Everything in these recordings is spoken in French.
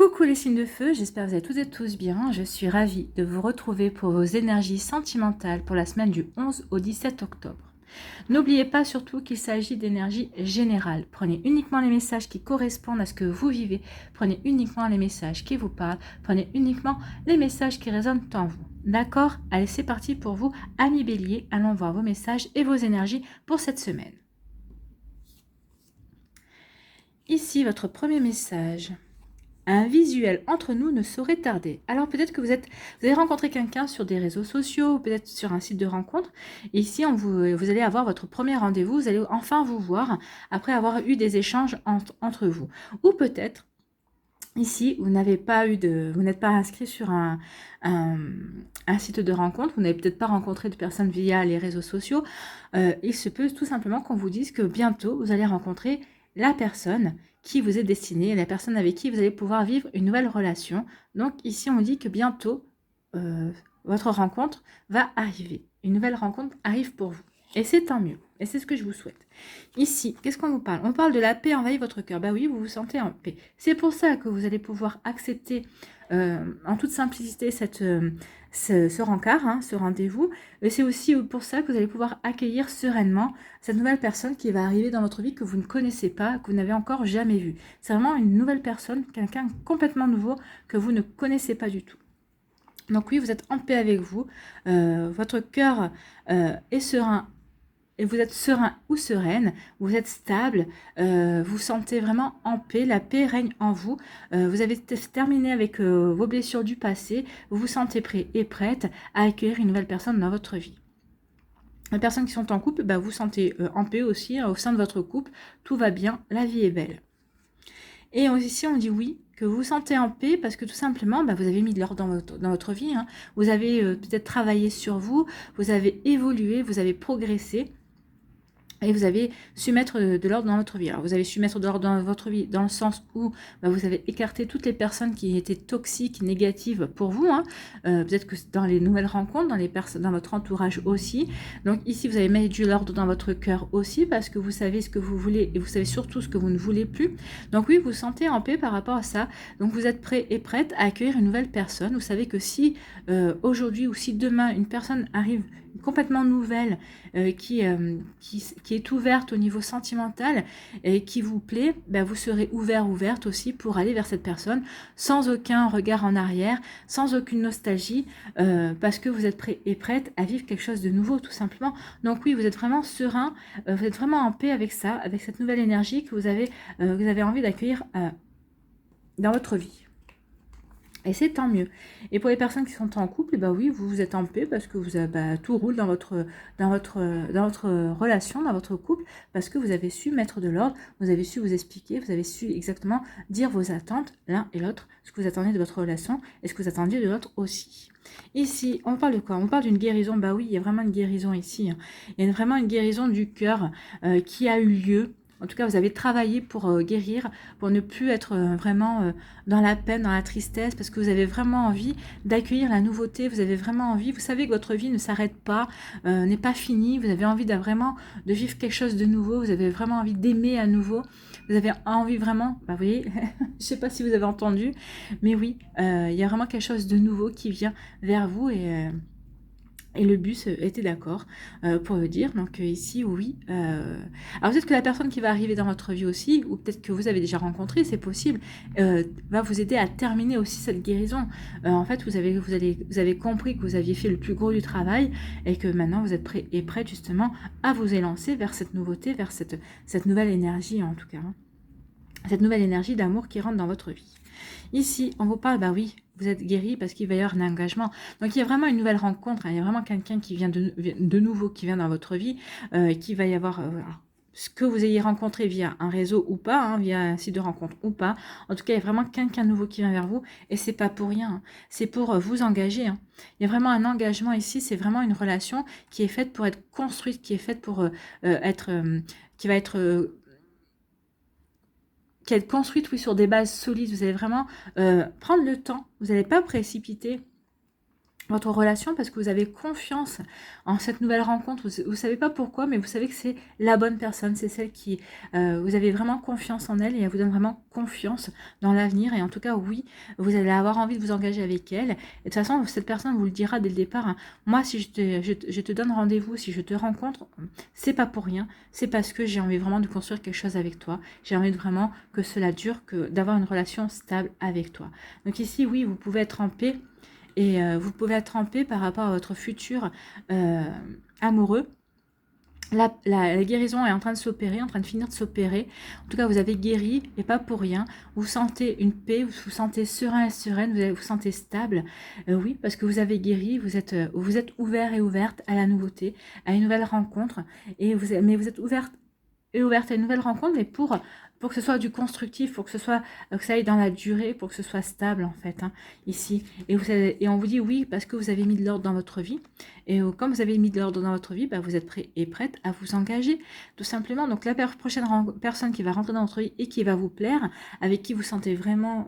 Coucou les signes de feu, j'espère que vous allez toutes et tous bien. Je suis ravie de vous retrouver pour vos énergies sentimentales pour la semaine du 11 au 17 octobre. N'oubliez pas surtout qu'il s'agit d'énergie générale. Prenez uniquement les messages qui correspondent à ce que vous vivez. Prenez uniquement les messages qui vous parlent. Prenez uniquement les messages qui résonnent en vous. D'accord? Allez, c'est parti pour vous, amis béliers. Allons voir vos messages et vos énergies pour cette semaine. Ici, votre premier message. Un visuel entre nous ne saurait tarder. Alors peut-être que vous avez rencontré quelqu'un sur des réseaux sociaux, ou peut-être sur un site de rencontre. Ici, vous allez avoir votre premier rendez-vous, vous allez enfin vous voir après avoir eu des échanges entre vous. Ou peut-être, ici, vous n'êtes pas inscrit sur un site de rencontre, vous n'avez peut-être pas rencontré de personnes via les réseaux sociaux. Il se peut tout simplement qu'on vous dise que bientôt, vous allez rencontrer la personne qui vous est destinée, la personne avec qui vous allez pouvoir vivre une nouvelle relation. Donc ici, on dit que bientôt, votre rencontre va arriver. Une nouvelle rencontre arrive pour vous. Et c'est tant mieux. Et c'est ce que je vous souhaite. Ici, qu'est-ce qu'on vous parle? On parle de la paix envahit votre cœur. Bah oui, vous vous sentez en paix. C'est pour ça que vous allez pouvoir accepter en toute simplicité ce rencard, ce rendez-vous. Et c'est aussi pour ça que vous allez pouvoir accueillir sereinement cette nouvelle personne qui va arriver dans votre vie que vous ne connaissez pas, que vous n'avez encore jamais vue. C'est vraiment une nouvelle personne, quelqu'un complètement nouveau que vous ne connaissez pas du tout. Donc oui, vous êtes en paix avec vous. Votre cœur est serein. Et vous êtes serein ou sereine, vous êtes stable, vous sentez vraiment en paix, la paix règne en vous. Vous avez terminé avec vos blessures du passé, vous vous sentez prêt et prête à accueillir une nouvelle personne dans votre vie. Les personnes qui sont en couple, vous vous sentez en paix aussi, au sein de votre couple, tout va bien, la vie est belle. Et ici, on dit oui, que vous vous sentez en paix parce que tout simplement, vous avez mis de l'ordre dans votre vie. Vous avez peut-être travaillé sur vous, vous avez évolué, vous avez progressé. Et vous avez su mettre de l'ordre dans votre vie. Alors, vous avez su mettre de l'ordre dans votre vie dans le sens où vous avez écarté toutes les personnes qui étaient toxiques, négatives pour vous. Peut-être que dans les nouvelles rencontres, dans votre entourage aussi. Donc ici, vous avez mis de l'ordre dans votre cœur aussi parce que vous savez ce que vous voulez et vous savez surtout ce que vous ne voulez plus. Donc oui, vous vous sentez en paix par rapport à ça. Donc vous êtes prêt et prête à accueillir une nouvelle personne. Vous savez que si aujourd'hui ou si demain, une personne arrive complètement nouvelle, qui est ouverte au niveau sentimental et qui vous plaît, vous serez ouverte aussi pour aller vers cette personne sans aucun regard en arrière, sans aucune nostalgie, parce que vous êtes prêt et prête à vivre quelque chose de nouveau tout simplement. Donc oui, vous êtes vraiment serein, vous êtes vraiment en paix avec ça, avec cette nouvelle énergie que vous avez envie d'accueillir dans votre vie. Et c'est tant mieux. Et pour les personnes qui sont en couple, oui, vous êtes en paix parce que vous avez, tout roule dans votre relation, dans votre couple, parce que vous avez su mettre de l'ordre, vous avez su vous expliquer, vous avez su exactement dire vos attentes, l'un et l'autre, ce que vous attendez de votre relation et ce que vous attendiez de l'autre aussi. Ici, on parle de quoi? On parle d'une guérison. Bah oui, il y a vraiment une guérison ici. Il y a vraiment une guérison du cœur qui a eu lieu. En tout cas, vous avez travaillé pour guérir, pour ne plus être vraiment dans la peine, dans la tristesse, parce que vous avez vraiment envie d'accueillir la nouveauté, vous avez vraiment envie, vous savez que votre vie ne s'arrête pas, n'est pas finie, vous avez envie vraiment de vivre quelque chose de nouveau, vous avez vraiment envie d'aimer à nouveau, vous avez envie vraiment, vous voyez, je ne sais pas si vous avez entendu, mais oui, il y a vraiment quelque chose de nouveau qui vient vers vous et le bus était d'accord pour le dire. Donc ici, oui. Alors peut-être que la personne qui va arriver dans votre vie aussi, ou peut-être que vous avez déjà rencontré, c'est possible, va vous aider à terminer aussi cette guérison. En fait, vous avez compris que vous aviez fait le plus gros du travail et que maintenant vous êtes prêt et prête justement à vous élancer vers cette nouveauté, vers cette nouvelle énergie en tout cas. Cette nouvelle énergie d'amour qui rentre dans votre vie. Ici, on vous parle, oui, vous êtes guéri parce qu'il va y avoir un engagement. Donc, il y a vraiment une nouvelle rencontre. Il y a vraiment quelqu'un qui vient de nouveau, qui vient dans votre vie, qui va y avoir... ce que vous ayez rencontré via un réseau ou pas, via un site de rencontre ou pas. En tout cas, il y a vraiment quelqu'un nouveau qui vient vers vous et c'est pas pour rien. C'est pour vous engager. Il y a vraiment un engagement ici. C'est vraiment une relation qui est faite pour être construite, qui est faite pour qui va être construite sur des bases solides. Vous allez vraiment prendre le temps. Vous n'allez pas précipiter votre relation parce que vous avez confiance en cette nouvelle rencontre. Vous savez pas pourquoi, mais vous savez que c'est la bonne personne, c'est celle qui... vous avez vraiment confiance en elle et elle vous donne vraiment confiance dans l'avenir. Et en tout cas, oui, vous allez avoir envie de vous engager avec elle. Et de toute façon, cette personne vous le dira dès le départ. Hein. Moi, si je te donne rendez-vous, si je te rencontre, c'est pas pour rien. C'est parce que j'ai envie vraiment de construire quelque chose avec toi. J'ai envie de vraiment que cela dure, que d'avoir une relation stable avec toi. Donc ici, oui, vous pouvez être en paix. Et vous pouvez être trempé par rapport à votre futur amoureux. La guérison est en train de s'opérer, en train de finir de s'opérer. En tout cas, vous avez guéri et pas pour rien. Vous sentez une paix, vous vous sentez serein et sereine, vous vous sentez stable. Oui, parce que vous avez guéri, vous êtes ouvert et ouverte à la nouveauté, à une nouvelle rencontre. Mais vous êtes ouverte à une nouvelle rencontre, mais pour que ce soit du constructif, pour que ce soit que ça aille dans la durée, pour que ce soit stable en fait, hein, ici. Et on vous dit oui parce que vous avez mis de l'ordre dans votre vie. Et comme vous avez mis de l'ordre dans votre vie, bah, vous êtes prêt et prête à vous engager, tout simplement. Donc la prochaine personne qui va rentrer dans votre vie et qui va vous plaire, avec qui vous sentez vraiment,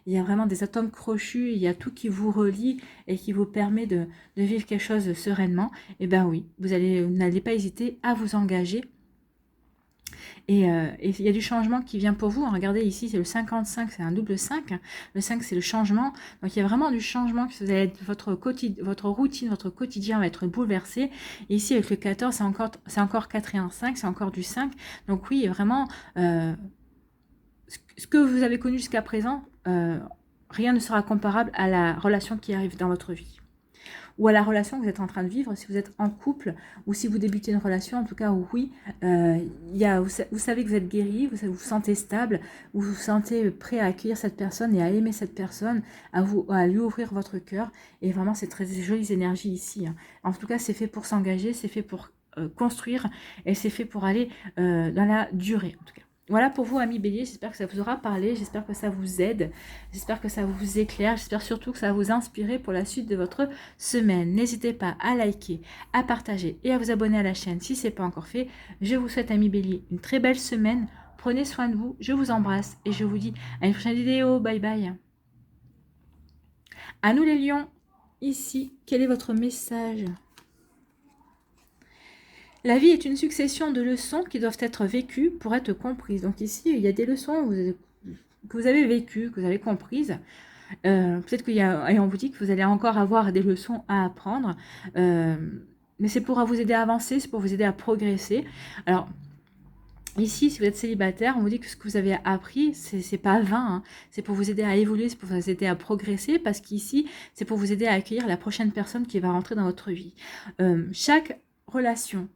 il y a vraiment des atomes crochus, il y a tout qui vous relie et qui vous permet de vivre quelque chose sereinement, et ben oui, vous n'allez pas hésiter à vous engager. Et il y a du changement qui vient pour vous. Regardez ici, c'est le 55, c'est un double 5. Le 5, c'est le changement. Donc, il y a vraiment du changement. Vous allez être, votre routine, votre quotidien va être bouleversé. Et ici, avec le 14, c'est encore 4 et un 5, c'est encore du 5. Donc oui, vraiment, ce que vous avez connu jusqu'à présent, rien ne sera comparable à la relation qui arrive dans votre vie. Ou à la relation que vous êtes en train de vivre, si vous êtes en couple, ou si vous débutez une relation, en tout cas, oui, vous savez que vous êtes guéri, vous vous sentez stable, vous vous sentez prêt à accueillir cette personne et à aimer cette personne, à lui ouvrir votre cœur, et vraiment, c'est très jolies énergies ici. Hein. En tout cas, c'est fait pour s'engager, c'est fait pour construire, et c'est fait pour aller dans la durée, en tout cas. Voilà pour vous, amis Bélier, j'espère que ça vous aura parlé, j'espère que ça vous aide, j'espère que ça vous éclaire, j'espère surtout que ça va vous inspirer pour la suite de votre semaine. N'hésitez pas à liker, à partager et à vous abonner à la chaîne si ce n'est pas encore fait. Je vous souhaite, amis Bélier, une très belle semaine, prenez soin de vous, je vous embrasse et je vous dis à une prochaine vidéo, bye bye. À nous les lions, ici, quel est votre message ? La vie est une succession de leçons qui doivent être vécues pour être comprises. Donc ici, il y a des leçons que vous avez vécues, que vous avez comprises. Peut-être qu'il y a, et on vous dit que vous allez encore avoir des leçons à apprendre. Mais c'est pour vous aider à avancer, c'est pour vous aider à progresser. Alors, ici, si vous êtes célibataire, on vous dit que ce que vous avez appris, c'est pas vain. Hein. C'est pour vous aider à évoluer, c'est pour vous aider à progresser, parce qu'ici, c'est pour vous aider à accueillir la prochaine personne qui va rentrer dans votre vie. Chaque relation,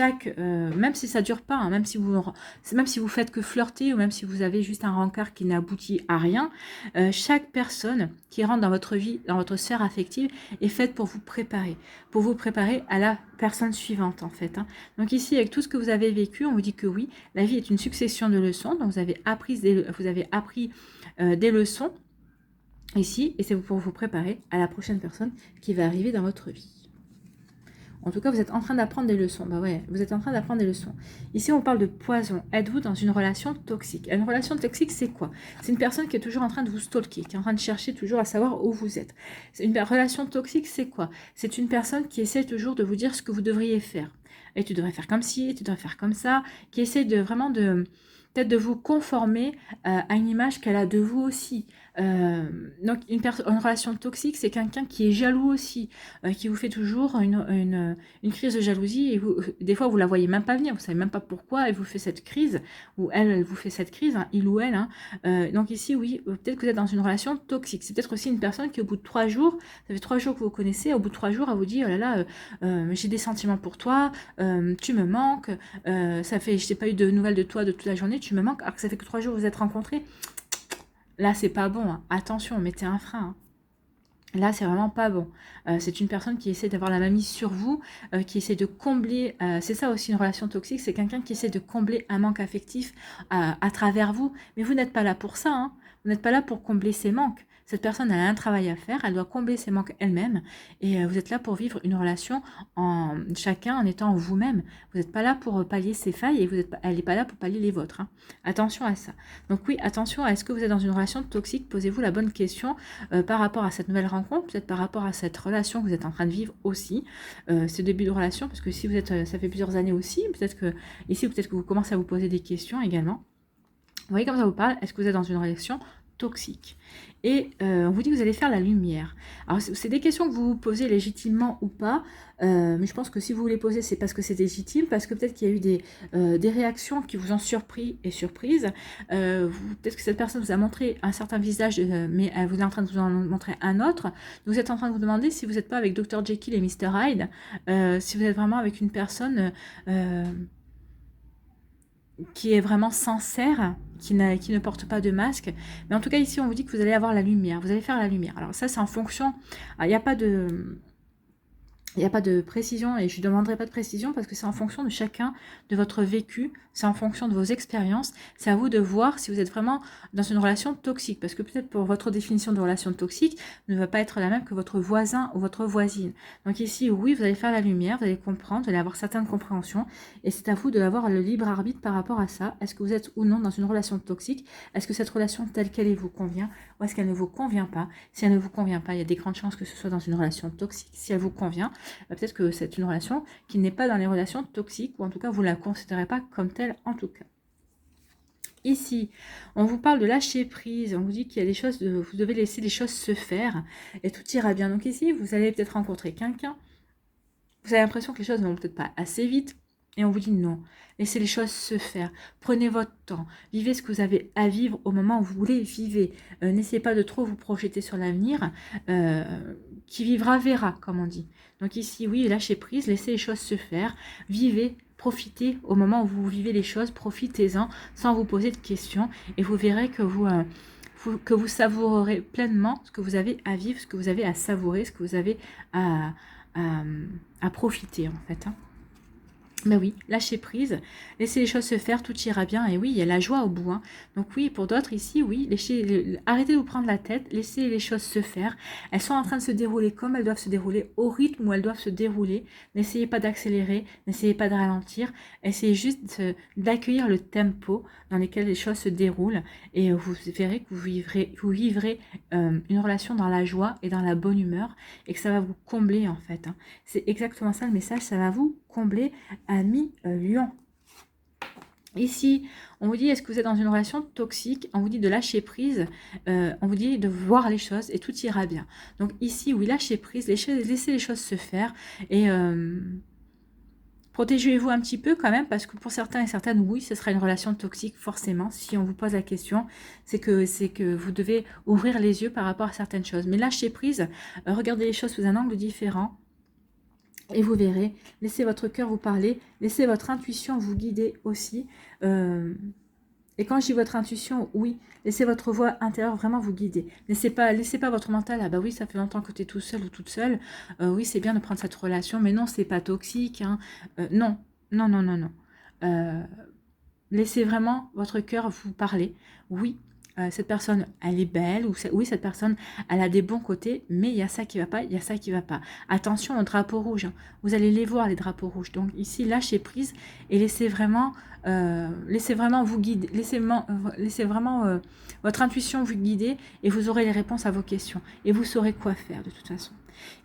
même si ça dure pas, hein, même si vous faites que flirter ou même si vous avez juste un rencard qui n'aboutit à rien, chaque personne qui rentre dans votre vie, dans votre sphère affective, est faite pour vous préparer à la personne suivante en fait. Hein. Donc ici, avec tout ce que vous avez vécu, on vous dit que oui, la vie est une succession de leçons. Donc vous avez appris des leçons ici, et c'est pour vous préparer à la prochaine personne qui va arriver dans votre vie. En tout cas, vous êtes en train d'apprendre des leçons. Bah ouais, vous êtes en train d'apprendre des leçons. Ici, on parle de poison. Êtes-vous dans une relation toxique? Une relation toxique, c'est quoi? C'est une personne qui est toujours en train de vous stalker, qui est en train de chercher toujours à savoir où vous êtes. Une relation toxique, c'est quoi? C'est une personne qui essaie toujours de vous dire ce que vous devriez faire. Et tu devrais faire comme ci, tu devrais faire comme ça, qui essaie de vraiment peut-être de vous conformer à une image qu'elle a de vous aussi. Donc une relation toxique, c'est quelqu'un qui est jaloux aussi, qui vous fait toujours une crise de jalousie, et des fois vous la voyez même pas venir, vous savez même pas pourquoi elle vous fait cette crise, ou elle vous fait cette crise, hein, il ou elle. Hein. Donc ici, oui, peut-être que vous êtes dans une relation toxique. C'est peut-être aussi une personne qui, au bout de 3 jours, ça fait 3 jours que vous connaissez, au bout de 3 jours, elle vous dit, oh là là, j'ai des sentiments pour toi, tu me manques, je n'ai pas eu de nouvelles de toi de toute la journée, tu me manques, alors que ça fait que 3 jours que vous êtes rencontrés. Là, c'est pas bon. Hein. Attention, mettez un frein. Hein. Là, c'est vraiment pas bon. C'est une personne qui essaie d'avoir la mainmise sur vous, qui essaie de combler... c'est ça aussi une relation toxique, c'est quelqu'un qui essaie de combler un manque affectif à travers vous. Mais vous n'êtes pas là pour ça. Hein. Vous n'êtes pas là pour combler ces manques. Cette personne, elle a un travail à faire, elle doit combler ses manques elle-même, et vous êtes là pour vivre une relation en chacun en étant vous-même. Vous n'êtes pas là pour pallier ses failles, et elle n'est pas là pour pallier les vôtres. Hein. Attention à ça. Donc oui, attention à est-ce que vous êtes dans une relation toxique, posez-vous la bonne question par rapport à cette nouvelle rencontre, peut-être par rapport à cette relation que vous êtes en train de vivre aussi, ce début de relation, parce que si vous êtes, ça fait plusieurs années aussi, peut-être que ici, peut-être que vous commencez à vous poser des questions également. Vous voyez comme ça vous parle, est-ce que vous êtes dans une relation toxique? Et on vous dit que vous allez faire la lumière. Alors c'est des questions que vous vous posez légitimement ou pas, mais je pense que si vous les posez, c'est parce que c'est légitime, parce que peut-être qu'il y a eu des réactions qui vous ont surpris et surprise. Peut-être que cette personne vous a montré un certain visage, mais elle vous est en train de vous en montrer un autre. Vous êtes en train de vous demander si vous n'êtes pas avec Dr Jekyll et Mr Hyde, si vous êtes vraiment avec une personne qui est vraiment sincère, qui ne porte pas de masque. Mais en tout cas, ici, on vous dit que vous allez avoir la lumière. Vous allez faire la lumière. Alors ça, c'est en fonction... Il n'y a pas de... Il n'y a pas de précision et je ne demanderai pas de précision parce que c'est en fonction de chacun, de votre vécu, c'est en fonction de vos expériences. C'est à vous de voir si vous êtes vraiment dans une relation toxique parce que peut-être pour votre définition de relation toxique ne va pas être la même que votre voisin ou votre voisine. Donc ici, oui, vous allez faire la lumière, vous allez comprendre, vous allez avoir certaines compréhensions et c'est à vous d'avoir le libre arbitre par rapport à ça. Est-ce que vous êtes ou non dans une relation toxique? Est-ce que cette relation telle qu'elle vous convient ou est-ce qu'elle ne vous convient pas? Si elle ne vous convient pas, il y a des grandes chances que ce soit dans une relation toxique. Si elle vous convient, peut-être que c'est une relation qui n'est pas dans les relations toxiques, ou en tout cas, vous ne la considérez pas comme telle en tout cas. Ici, on vous parle de lâcher prise, on vous dit qu'il y a des choses, vous devez laisser les choses se faire, et tout ira bien. Donc ici, vous allez peut-être rencontrer quelqu'un, vous avez l'impression que les choses ne vont peut-être pas assez vite, et on vous dit non, laissez les choses se faire, prenez votre temps, vivez ce que vous avez à vivre au moment où vous voulez vivre, n'essayez pas de trop vous projeter sur l'avenir, qui vivra verra, comme on dit. Donc ici, oui, lâchez prise, laissez les choses se faire, vivez, profitez au moment où vous vivez les choses, profitez-en sans vous poser de questions, et vous verrez que vous savourerez pleinement ce que vous avez à vivre, ce que vous avez à savourer, ce que vous avez à profiter en fait. Hein. Mais oui, lâchez prise, laissez les choses se faire, tout ira bien. Et oui, il y a la joie au bout. Hein. Donc oui, pour d'autres ici, oui, arrêtez de vous prendre la tête, laissez les choses se faire. Elles sont en train de se dérouler comme elles doivent se dérouler, au rythme où elles doivent se dérouler. N'essayez pas d'accélérer, n'essayez pas de ralentir. Essayez juste d'accueillir le tempo dans lequel les choses se déroulent. Et vous verrez que vous vivrez une relation dans la joie et dans la bonne humeur. Et que ça va vous combler en fait. Hein. C'est exactement ça le message, ça va vous combler. Ami Lion. Ici, on vous dit, est-ce que vous êtes dans une relation toxique? On vous dit de lâcher prise, on vous dit de voir les choses et tout ira bien. Donc ici, oui, lâchez prise, laissez les choses se faire et protégez-vous un petit peu quand même parce que pour certains et certaines, oui, ce sera une relation toxique forcément. Si on vous pose la question, c'est que vous devez ouvrir les yeux par rapport à certaines choses. Mais lâchez prise, regardez les choses sous un angle différent. Et vous verrez, laissez votre cœur vous parler, laissez votre intuition vous guider aussi. Et quand je dis votre intuition, oui, laissez votre voix intérieure vraiment vous guider. Laissez pas votre mental, ah bah oui, ça fait longtemps que tu es tout seul ou toute seule. Oui, c'est bien de prendre cette relation, mais non, c'est pas toxique. Hein. Non, non, non, non, non. Laissez vraiment votre cœur vous parler. Oui, cette personne, elle est belle, oui, cette personne, elle a des bons côtés, mais il y a ça qui va pas, il y a ça qui va pas. Attention aux drapeaux rouges, hein. Vous allez les voir, les drapeaux rouges. Donc ici, lâchez prise et laissez vraiment vous guider, laissez vraiment votre intuition vous guider et vous aurez les réponses à vos questions et vous saurez quoi faire de toute façon.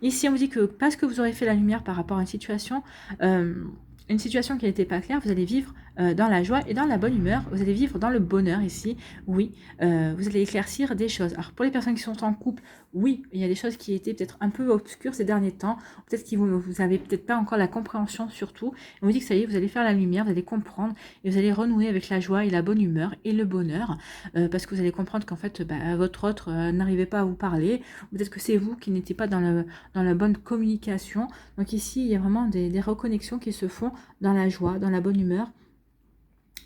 Ici, on vous dit que parce que vous aurez fait la lumière par rapport à une situation qui n'était pas claire, vous allez vivre dans la joie et dans la bonne humeur, vous allez vivre dans le bonheur ici, oui, vous allez éclaircir des choses. Alors pour les personnes qui sont en couple, oui, il y a des choses qui étaient peut-être un peu obscures ces derniers temps, peut-être que vous n'avez peut-être pas encore la compréhension surtout, on vous dit que ça y est, vous allez faire la lumière, vous allez comprendre et vous allez renouer avec la joie et la bonne humeur et le bonheur, parce que vous allez comprendre qu'en fait, votre autre n'arrivait pas à vous parler, peut-être que c'est vous qui n'étiez pas dans la bonne communication. Donc ici, il y a vraiment des reconnexions qui se font dans la joie, dans la bonne humeur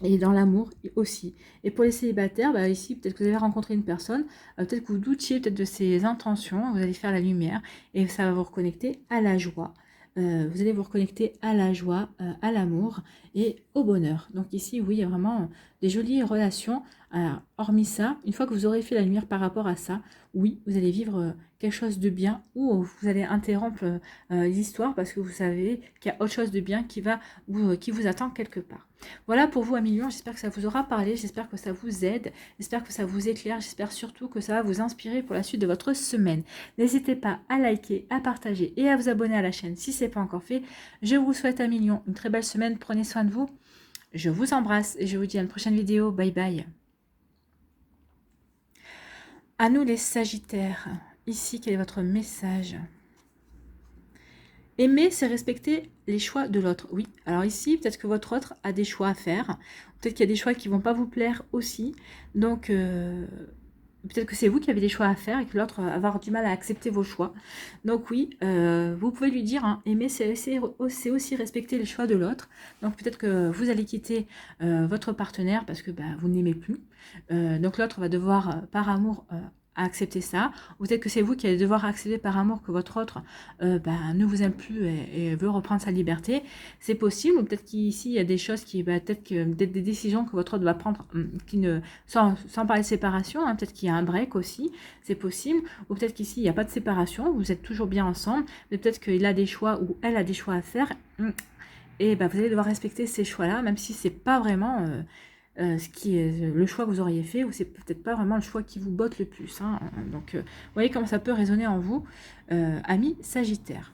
et dans l'amour aussi. Et pour les célibataires, ici, peut-être que vous avez rencontré une personne, peut-être que vous doutiez peut-être de ses intentions, vous allez faire la lumière et ça va vous reconnecter à la joie. Vous allez vous reconnecter à la joie, à l'amour et au bonheur. Donc ici, oui, il y a vraiment des jolies relations. Alors, hormis ça, une fois que vous aurez fait la lumière par rapport à ça, oui, vous allez vivre quelque chose de bien ou vous allez interrompre l'histoire parce que vous savez qu'il y a autre chose de bien qui vous attend quelque part. Voilà pour vous, amis Lion, j'espère que ça vous aura parlé, j'espère que ça vous aide, j'espère que ça vous éclaire, j'espère surtout que ça va vous inspirer pour la suite de votre semaine. N'hésitez pas à liker, à partager et à vous abonner à la chaîne si ce n'est pas encore fait. Je vous souhaite, amis Lion, une très belle semaine, prenez soin de vous, je vous embrasse et je vous dis à une prochaine vidéo, bye bye. À nous les Sagittaires, ici quel est votre message? Aimer, c'est respecter les choix de l'autre. Oui, alors ici, peut-être que votre autre a des choix à faire. Peut-être qu'il y a des choix qui ne vont pas vous plaire aussi. Donc, peut-être que c'est vous qui avez des choix à faire et que l'autre va avoir du mal à accepter vos choix. Donc oui, vous pouvez lui dire, hein, aimer, c'est aussi respecter les choix de l'autre. Donc peut-être que vous allez quitter votre partenaire parce que vous ne l'aimez plus. Donc l'autre va devoir, par amour, accepter ça, ou peut-être que c'est vous qui allez devoir accepter par amour que votre autre ne vous aime plus et veut reprendre sa liberté. C'est possible, ou peut-être qu'ici il y a des choses peut-être des décisions que votre autre va prendre qui ne sans parler de séparation, hein, peut-être qu'il y a un break aussi, c'est possible, ou peut-être qu'ici il n'y a pas de séparation, vous êtes toujours bien ensemble, mais peut-être qu'il a des choix ou elle a des choix à faire, et vous allez devoir respecter ces choix-là, même si c'est pas vraiment ce qui est le choix que vous auriez fait, ou c'est peut-être pas vraiment le choix qui vous botte le plus. Hein. Donc, vous voyez comment ça peut résonner en vous, amis Sagittaire.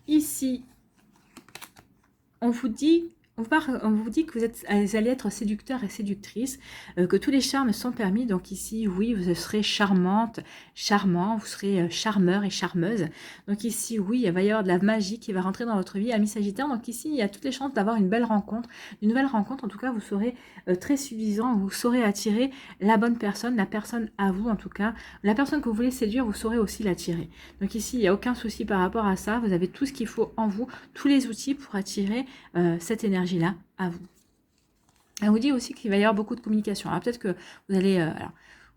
Ici, on vous dit que vous allez être séducteur et séductrice, que tous les charmes sont permis. Donc ici, oui, vous serez charmante, charmant, vous serez charmeur et charmeuse. Donc ici, oui, il va y avoir de la magie qui va rentrer dans votre vie, ami Sagittaire. Donc ici, il y a toutes les chances d'avoir une belle rencontre. Une nouvelle rencontre, en tout cas, vous serez très suffisant, vous saurez attirer la bonne personne, la personne à vous en tout cas. La personne que vous voulez séduire, vous saurez aussi l'attirer. Donc ici, il n'y a aucun souci par rapport à ça. Vous avez tout ce qu'il faut en vous, tous les outils pour attirer cette énergie-là à vous. Elle vous dit aussi qu'il va y avoir beaucoup de communication. Alors peut-être que vous allez,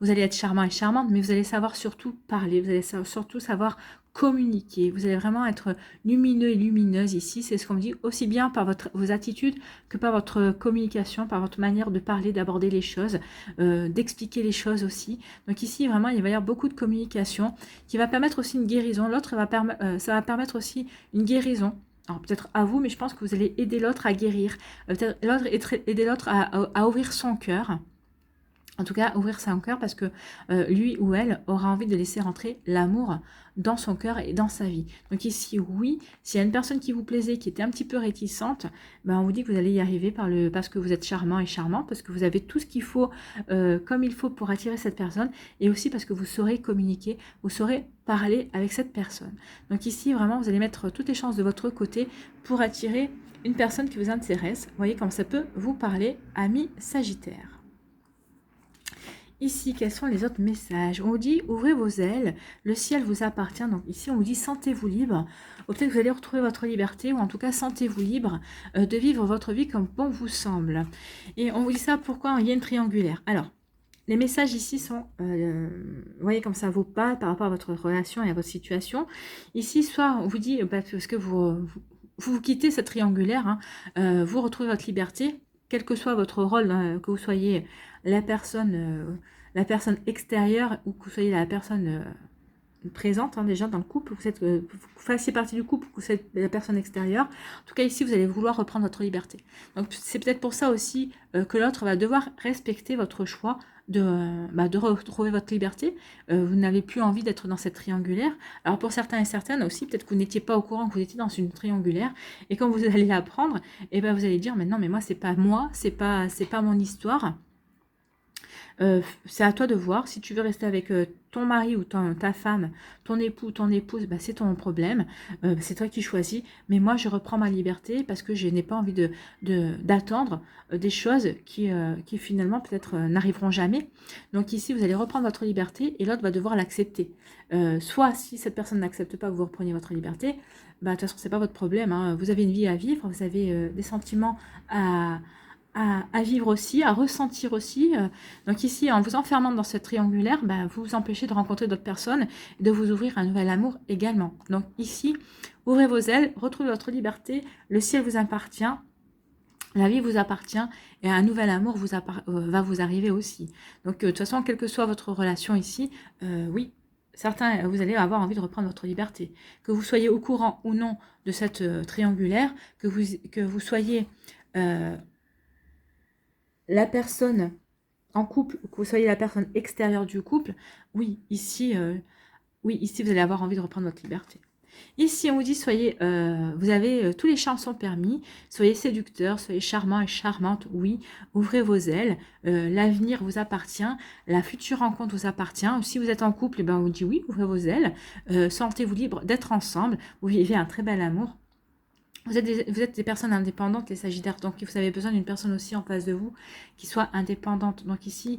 vous allez être charmant et charmante, mais vous allez savoir surtout parler, vous allez surtout savoir communiquer. Vous allez vraiment être lumineux et lumineuse ici. C'est ce qu'on me dit aussi bien par vos attitudes que par votre communication, par votre manière de parler, d'aborder les choses, d'expliquer les choses aussi. Donc ici, vraiment, il va y avoir beaucoup de communication qui va permettre aussi une guérison. L'autre, ça va permettre aussi une guérison. Alors peut-être à vous, mais je pense que vous allez aider l'autre à guérir. Peut-être aider l'autre à ouvrir son cœur. En tout cas, ouvrir son cœur parce que lui ou elle aura envie de laisser rentrer l'amour dans son cœur et dans sa vie. Donc ici, oui, s'il y a une personne qui vous plaisait, qui était un petit peu réticente, on vous dit que vous allez y arriver parce que vous êtes charmant et charmant, parce que vous avez tout ce qu'il faut, comme il faut pour attirer cette personne, et aussi parce que vous saurez communiquer, vous saurez parler avec cette personne. Donc ici, vraiment, vous allez mettre toutes les chances de votre côté pour attirer une personne qui vous intéresse. Vous voyez comment ça peut vous parler, ami Sagittaire. Ici, quels sont les autres messages? On vous dit, ouvrez vos ailes, le ciel vous appartient. Donc ici, on vous dit, sentez-vous libre. Ou peut-être que vous allez retrouver votre liberté, ou en tout cas, sentez-vous libre de vivre votre vie comme bon vous semble. Et on vous dit ça, pourquoi il y a une triangulaire? Alors, les messages ici sont, vous voyez comme ça vous parle par rapport à votre relation et à votre situation. Ici, soit on vous dit, parce que vous quittez cette triangulaire, hein, vous retrouvez votre liberté, quel que soit votre rôle, hein, que vous soyez la personne extérieure ou que vous soyez la personne présente, hein, déjà dans le couple, vous fassiez partie du couple ou que vous êtes la personne extérieure. En tout cas, ici, vous allez vouloir reprendre votre liberté. Donc, c'est peut-être pour ça aussi que l'autre va devoir respecter votre choix de retrouver votre liberté. Vous n'avez plus envie d'être dans cette triangulaire. Alors, pour certains et certaines aussi, peut-être que vous n'étiez pas au courant que vous étiez dans une triangulaire. Et quand vous allez l'apprendre, vous allez dire, mais non, mais moi, c'est pas mon histoire. C'est à toi de voir. Si tu veux rester avec ton mari ou ta femme, ton époux, ton épouse, c'est ton problème. C'est toi qui choisis. Mais moi, je reprends ma liberté parce que je n'ai pas envie d'attendre des choses qui finalement peut-être n'arriveront jamais. Donc ici, vous allez reprendre votre liberté et l'autre va devoir l'accepter. Soit si cette personne n'accepte pas que vous repreniez votre liberté, de toute façon, c'est pas votre problème. Hein. Vous avez une vie à vivre, vous avez des sentiments à vivre aussi, à ressentir aussi. Donc ici, en vous enfermant dans cette triangulaire, vous vous empêchez de rencontrer d'autres personnes et de vous ouvrir un nouvel amour également. Donc ici, ouvrez vos ailes, retrouvez votre liberté, le ciel vous appartient. La vie vous appartient et un nouvel amour va vous arriver aussi. Donc, de toute façon, quelle que soit votre relation ici, oui, certains, vous allez avoir envie de reprendre votre liberté. Que vous soyez au courant ou non de cette triangulaire, que vous soyez la personne en couple ou que vous soyez la personne extérieure du couple, oui, ici, vous allez avoir envie de reprendre votre liberté. Ici, on vous dit, soyez, vous avez tous les charmes sont permis, soyez séducteurs, soyez charmants et charmantes, oui, ouvrez vos ailes, l'avenir vous appartient, la future rencontre vous appartient. Si vous êtes en couple, eh ben, on vous dit oui, ouvrez vos ailes, sentez-vous libre d'être ensemble, vous vivez un très bel amour. Vous êtes des personnes indépendantes, les Sagittaires, donc vous avez besoin d'une personne aussi en face de vous qui soit indépendante. Donc ici,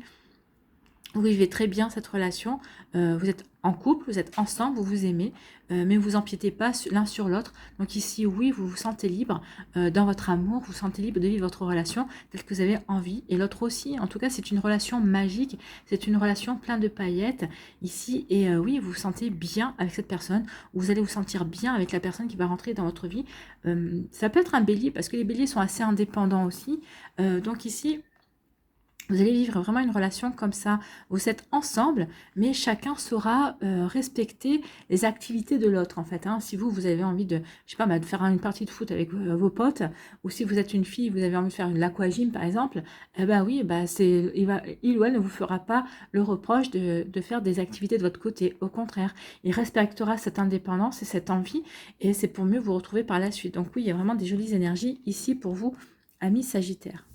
vous vivez très bien cette relation, vous êtes en couple, vous êtes ensemble, vous vous aimez, mais vous empiétez pas l'un sur l'autre. Donc ici, oui, vous vous sentez libre dans votre amour, vous vous sentez libre de vivre votre relation telle que vous avez envie, et l'autre aussi. En tout cas, c'est une relation magique, c'est une relation pleine de paillettes ici, et oui, vous vous sentez bien avec cette personne, vous allez vous sentir bien avec la personne qui va rentrer dans votre vie. Ça peut être un bélier, parce que les béliers sont assez indépendants aussi, donc ici, vous allez vivre vraiment une relation comme ça. Vous êtes ensemble, mais chacun saura respecter les activités de l'autre, en fait. Hein. Si vous avez envie de, je sais pas, de faire une partie de foot avec vos potes, ou si vous êtes une fille, vous avez envie de faire une aquagym, par exemple, eh ben oui, il ou elle ne vous fera pas le reproche de faire des activités de votre côté. Au contraire, il respectera cette indépendance et cette envie, et c'est pour mieux vous retrouver par la suite. Donc oui, il y a vraiment des jolies énergies ici pour vous, amis Sagittaires.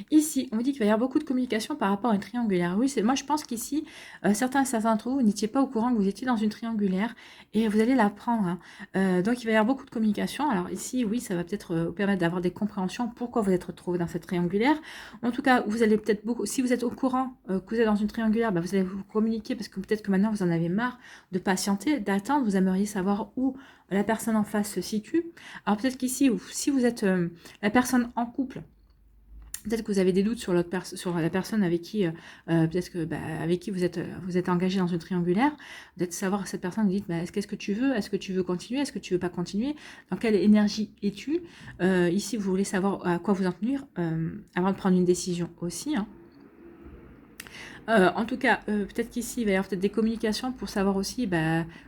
Ici, on vous dit qu'il va y avoir beaucoup de communication par rapport à une triangulaire. Oui, moi je pense qu'ici, certains d'entre vous n'étiez pas au courant que vous étiez dans une triangulaire et vous allez l'apprendre. Hein. Donc il va y avoir beaucoup de communication. Alors ici, oui, ça va peut-être vous permettre d'avoir des compréhensions pourquoi vous êtes retrouvé dans cette triangulaire. En tout cas, vous allez peut-être beaucoup, si vous êtes au courant que vous êtes dans une triangulaire, bah, vous allez vous communiquer parce que peut-être que maintenant vous en avez marre de patienter, d'attendre, vous aimeriez savoir où la personne en face se situe. Alors peut-être qu'ici, si vous êtes la personne en couple, peut-être que vous avez des doutes sur la personne avec qui, peut-être que avec qui vous êtes engagé dans une triangulaire. Peut-être savoir cette personne, vous dites, qu'est-ce que tu veux? Est-ce que tu veux continuer? Est-ce que tu veux pas continuer? Dans quelle énergie es-tu? Ici, vous voulez savoir à quoi vous en tenir avant de prendre une décision aussi. Hein. En tout cas, peut-être qu'ici, il va y avoir peut-être des communications pour savoir aussi,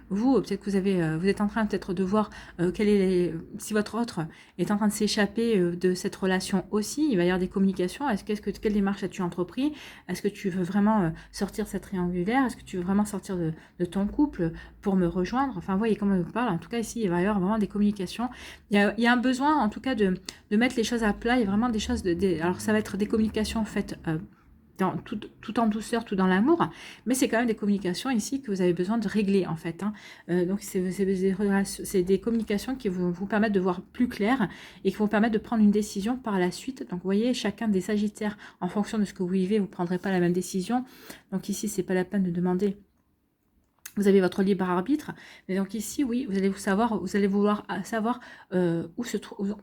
vous, peut-être que vous êtes en train peut-être de voir si votre autre est en train de s'échapper de cette relation aussi, il va y avoir des communications. Quelle démarche as-tu entrepris? Est-ce que tu veux vraiment sortir de cette triangulaire? Est-ce que tu veux vraiment sortir de ton couple pour me rejoindre? Enfin, vous voyez comment je vous parle. En tout cas, ici, il va y avoir vraiment des communications. Il y a un besoin, en tout cas, de mettre les choses à plat. Il y a vraiment des choses, alors ça va être des communications faites tout en douceur, tout dans l'amour, mais c'est quand même des communications ici que vous avez besoin de régler en fait. Hein. Donc c'est des communications qui vont vous permettre de voir plus clair et qui vont permettre de prendre une décision par la suite. Donc vous voyez, chacun des Sagittaires, en fonction de ce que vous vivez, vous ne prendrez pas la même décision. Donc ici, c'est pas la peine de demander. Vous avez votre libre arbitre, mais donc ici, oui, vous allez vouloir savoir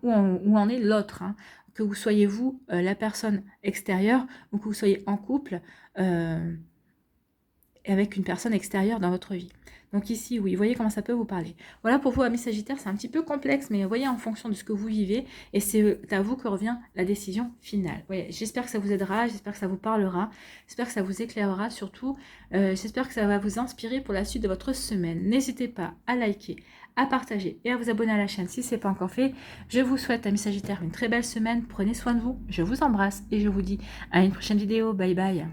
où en est l'autre. Hein. Que vous soyez vous, la personne extérieure, ou que vous soyez en couple avec une personne extérieure dans votre vie. Donc ici, oui, voyez comment ça peut vous parler. Voilà pour vous, amis Sagittaires, c'est un petit peu complexe, mais voyez en fonction de ce que vous vivez, et c'est à vous que revient la décision finale. J'espère que ça vous aidera, j'espère que ça vous parlera, j'espère que ça vous éclairera surtout, j'espère que ça va vous inspirer pour la suite de votre semaine. N'hésitez pas à liker, à partager et à vous abonner à la chaîne si ce n'est pas encore fait. Je vous souhaite, amis Sagittaires, une très belle semaine, prenez soin de vous, je vous embrasse et je vous dis à une prochaine vidéo, bye bye.